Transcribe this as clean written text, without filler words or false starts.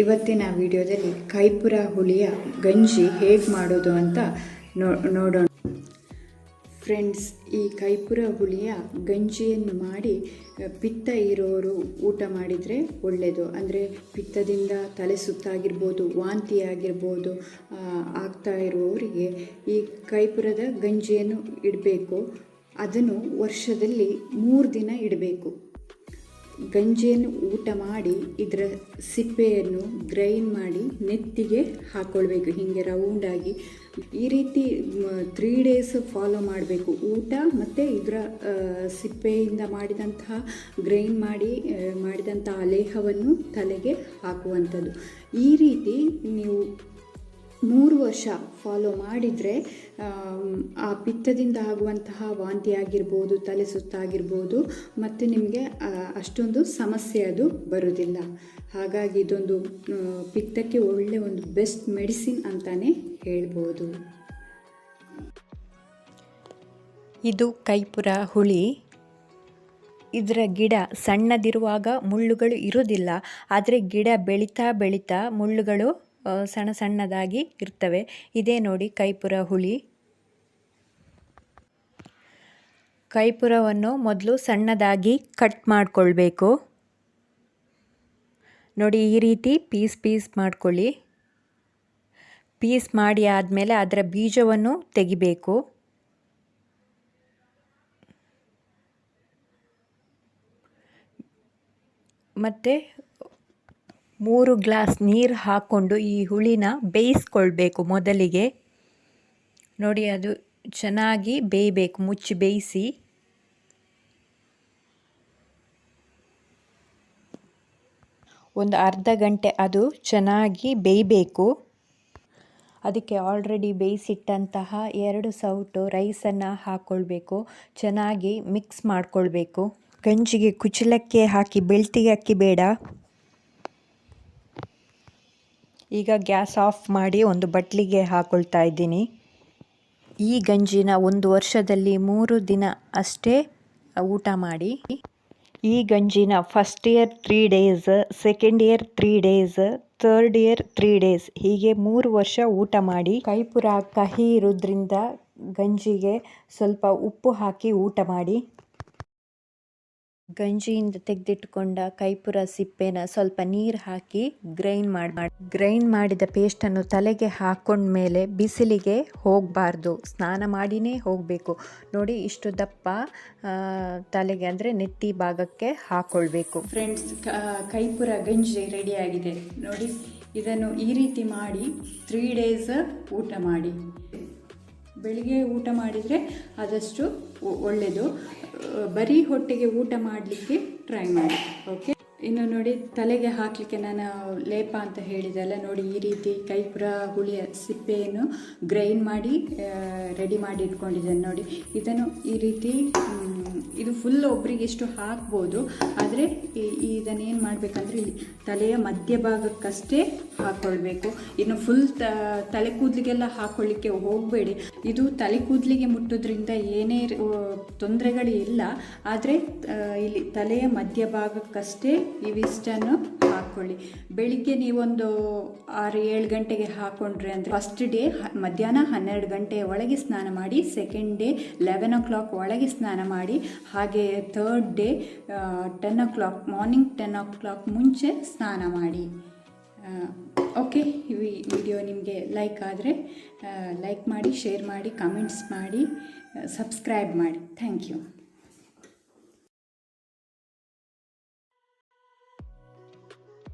ಇವತ್ತಿನ ವಿಡಿಯೋದಲ್ಲಿ ಕೈಪುರ ಹುಳಿಯ ಗಂಜಿ ಹೇಗೆ ಮಾಡೋದು ಅಂತ ನೋಡೋಣ ಫ್ರೆಂಡ್ಸ್. ಈ ಕೈಪುರ ಹುಳಿಯ ಗಂಜಿಯನ್ನು ಮಾಡಿ ಪಿತ್ತ ಇರೋರು ಊಟ ಮಾಡಿದರೆ ಒಳ್ಳೆಯದು. ಅಂದರೆ ಪಿತ್ತದಿಂದ ತಲೆ ಸುತ್ತಾಗಿರ್ಬೋದು, ವಾಂತಿ ಆಗಿರ್ಬೋದು ಆಗ್ತಾ ಇರುವವರಿಗೆ ಈ ಕೈಪುರದ ಗಂಜಿಯನ್ನು ಇಡಬೇಕು. ಅದನ್ನು ವರ್ಷದಲ್ಲಿ 3 ದಿನ ಇಡಬೇಕು. ಗಂಜಿಯನ್ನು ಊಟ ಮಾಡಿ ಇದರ ಸಿಪ್ಪೆಯನ್ನು ಗ್ರೈಂಡ್ ಮಾಡಿ ನೆತ್ತಿಗೆ ಹಾಕ್ಕೊಳ್ಬೇಕು, ಹೀಗೆ ರೌಂಡಾಗಿ. ಈ ರೀತಿ 3 ಡೇಸ್ ಫಾಲೋ ಮಾಡಬೇಕು. ಊಟ ಮತ್ತು ಇದರ ಸಿಪ್ಪೆಯಿಂದ ಮಾಡಿದಂತಹ ಗ್ರೈಂಡ್ ಮಾಡಿದಂತಹ ಲೇಹವನ್ನು ತಲೆಗೆ ಹಾಕುವಂಥದ್ದು. ಈ ರೀತಿ ನೀವು 3 ವರ್ಷ ಫಾಲೋ ಮಾಡಿದರೆ ಆ ಪಿತ್ತದಿಂದ ಆಗುವಂತಹ ವಾಂತಿ ಆಗಿರ್ಬೋದು, ತಲೆ ಸುತ್ತಾಗಿರ್ಬೋದು, ಮತ್ತು ನಿಮಗೆ ಅಷ್ಟೊಂದು ಸಮಸ್ಯೆ ಅದು ಬರೋದಿಲ್ಲ. ಹಾಗಾಗಿ ಇದೊಂದು ಪಿತ್ತಕ್ಕೆ ಒಳ್ಳೆಯ ಒಂದು ಬೆಸ್ಟ್ ಮೆಡಿಸಿನ್ ಅಂತಲೇ ಹೇಳ್ಬೋದು. ಇದು ಕೈಪುರ ಹುಳಿ. ಇದರ ಗಿಡ ಸಣ್ಣದಿರುವಾಗ ಮುಳ್ಳುಗಳು ಇರೋದಿಲ್ಲ, ಆದರೆ ಗಿಡ ಬೆಳೀತಾ ಬೆಳೀತಾ ಮುಳ್ಳುಗಳು ಸಣ್ಣ ಸಣ್ಣದಾಗಿ ಇರ್ತವೆ. ಇದೇ ನೋಡಿ ಕೈಪುರ ಹುಳಿ. ಕೈಪುರವನ್ನು ಮೊದಲು ಸಣ್ಣದಾಗಿ ಕಟ್ ಮಾಡಿಕೊಳ್ಬೇಕು. ನೋಡಿ, ಈ ರೀತಿ ಪೀಸ್ ಮಾಡ್ಕೊಳ್ಳಿ. ಪೀಸ್ ಮಾಡಿ ಆದಮೇಲೆ ಅದರ ಬೀಜವನ್ನು ತೆಗಿಬೇಕು. ಮತ್ತು 3 ಗ್ಲಾಸ್ ನೀರು ಹಾಕ್ಕೊಂಡು ಈ ಹುಳಿನ ಬೇಯಿಸ್ಕೊಳ್ಬೇಕು ಮೊದಲಿಗೆ. ನೋಡಿ, ಅದು ಚೆನ್ನಾಗಿ ಬೇಯಬೇಕು. ಮುಚ್ಚಿ ಬೇಯಿಸಿ. ಒಂದು ಅರ್ಧ ಗಂಟೆ ಅದು ಚೆನ್ನಾಗಿ ಬೇಯಬೇಕು. ಅದಕ್ಕೆ ಆಲ್ರೆಡಿ ಬೇಯಿಸಿಟ್ಟಂತಹ 2 ಸೌಟು ರೈಸನ್ನು ಹಾಕ್ಕೊಳ್ಬೇಕು. ಚೆನ್ನಾಗಿ ಮಿಕ್ಸ್ ಮಾಡಿಕೊಳ್ಬೇಕು. ಗಂಜಿಗೆ ಕುಚ್ಚಲಕ್ಕಿ ಹಾಕಿ ಬೆಳ್ತಿಗೆ ಅಕ್ಕಿ ಬೇಡ. ಈಗ ಗ್ಯಾಸ್ ಆಫ್ ಮಾಡಿ ಒಂದು ಬಟ್ಲಿಗೆ ಹಾಕ್ಕೊಳ್ತಾ ಇದ್ದೀನಿ. ಈ ಗಂಜಿನ 1 ವರ್ಷದಲ್ಲಿ 3 ದಿನ ಅಷ್ಟೇ ಊಟ ಮಾಡಿ. ಈ ಗಂಜಿನ first year 3 days, second year 3 days, third year 3 days, ಹೀಗೆ 3 ವರ್ಷ ಊಟ ಮಾಡಿ. ಕೈಪುರ ಕಹಿ ಇರೋದ್ರಿಂದ ಗಂಜಿಗೆ ಸ್ವಲ್ಪ ಉಪ್ಪು ಹಾಕಿ ಊಟ ಮಾಡಿ. ಗಂಜಿಯಿಂದ ತೆಗೆದಿಟ್ಕೊಂಡ ಕೈಪುರ ಸಿಪ್ಪೆನ ಸ್ವಲ್ಪ ನೀರು ಹಾಕಿ ಗ್ರೈಂಡ್ ಮಾಡಿದ ಪೇಸ್ಟನ್ನು ತಲೆಗೆ ಹಾಕೊಂಡ್ಮೇಲೆ ಬಿಸಿಲಿಗೆ ಹೋಗಬಾರ್ದು, ಸ್ನಾನ ಮಾಡಿನೇ ಹೋಗಬೇಕು. ನೋಡಿ, ಇಷ್ಟು ದಪ್ಪ ತಲೆಗೆ ಅಂದರೆ ನೆತ್ತಿ ಭಾಗಕ್ಕೆ ಹಾಕ್ಕೊಳ್ಬೇಕು. ಫ್ರೆಂಡ್ಸ್, ಕೈಪುರ ಗಂಜಿ ರೆಡಿಯಾಗಿದೆ ನೋಡಿ. ಇದನ್ನು ಈ ರೀತಿ ಮಾಡಿ 3 ಡೇಸ್ ಊಟ ಮಾಡಿ. ಬೆಳಿಗ್ಗೆ ಊಟ ಮಾಡಿದರೆ ಆದಷ್ಟು ಒಳ್ಳೆಯದು. ಬರೀ ಹೊಟ್ಟೆಗೆ ಊಟ ಮಾಡಲಿಕ್ಕೆ ಟ್ರೈ ಮಾಡಿ. ಓಕೆ. ಇನ್ನು ನೋಡಿ, ತಲೆಗೆ ಹಾಕಲಿಕ್ಕೆ ನಾನು ಲೇಪ ಅಂತ ಹೇಳಿದೆಲ್ಲ ನೋಡಿ, ಈ ರೀತಿ ಕೈಪುರ ಹುಳಿಯ ಸಿಪ್ಪೆಯನ್ನು ಗ್ರೈಂಡ್ ಮಾಡಿ ರೆಡಿ ಮಾಡಿ ಇಟ್ಕೊಂಡಿದ್ದೇನೆ ನೋಡಿ. ಇದನ್ನು ಈ ರೀತಿ ಇದು ಫುಲ್ ಒಬ್ಬರಿಗೆ ಇಷ್ಟು ಹಾಕ್ಬೋದು, ಆದರೆ ಇದನ್ನೇನು ಮಾಡಬೇಕಂದ್ರೆ ಇಲ್ಲಿ ತಲೆಯ ಮಧ್ಯಭಾಗಕ್ಕಷ್ಟೇ ಹಾಕ್ಕೊಳ್ಬೇಕು. ಇನ್ನು ಫುಲ್ ತಲೆ ಕೂದಲಿಗೆಲ್ಲ ಹಾಕ್ಕೊಳ್ಳಿಕ್ಕೆ ಹೋಗಬೇಡಿ. ಇದು ತಲೆ ಕೂದಲಿಗೆ ಮುಟ್ಟೋದ್ರಿಂದ ಏನೇ ತೊಂದರೆಗಳು ಇಲ್ಲ, ಆದರೆ ಇಲ್ಲಿ ತಲೆಯ ಮಧ್ಯಭಾಗಕ್ಕಷ್ಟೇ ಇವಿಷ್ಟನ್ನು ಹಾಕ್ಕೊಳ್ಳಿ. ಬೆಳಿಗ್ಗೆ ನೀವೊಂದು 6-7 ಗಂಟೆಗೆ ಹಾಕ್ಕೊಂಡ್ರೆ ಅಂದರೆ ಫಸ್ಟ್ ಡೇ ಮಧ್ಯಾಹ್ನ 12 ಗಂಟೆಯ ಒಳಗೆ ಸ್ನಾನ ಮಾಡಿ, ಸೆಕೆಂಡ್ ಡೇ 11 o'clock ಒಳಗೆ ಸ್ನಾನ ಮಾಡಿ, ಹಾಗೆ third day 10 o'clock morning 10 o'clock ಮುಂಚೆ ಸ್ನಾನ ಮಾಡಿ. ಓಕೆ. ಈ ವಿಡಿಯೋ ನಿಮಗೆ ಲೈಕ್ ಆದರೆ ಲೈಕ್ ಮಾಡಿ, ಶೇರ್ ಮಾಡಿ, ಕಮೆಂಟ್ಸ್ ಮಾಡಿ, ಸಬ್ಸ್ಕ್ರೈಬ್ ಮಾಡಿ. Thank you.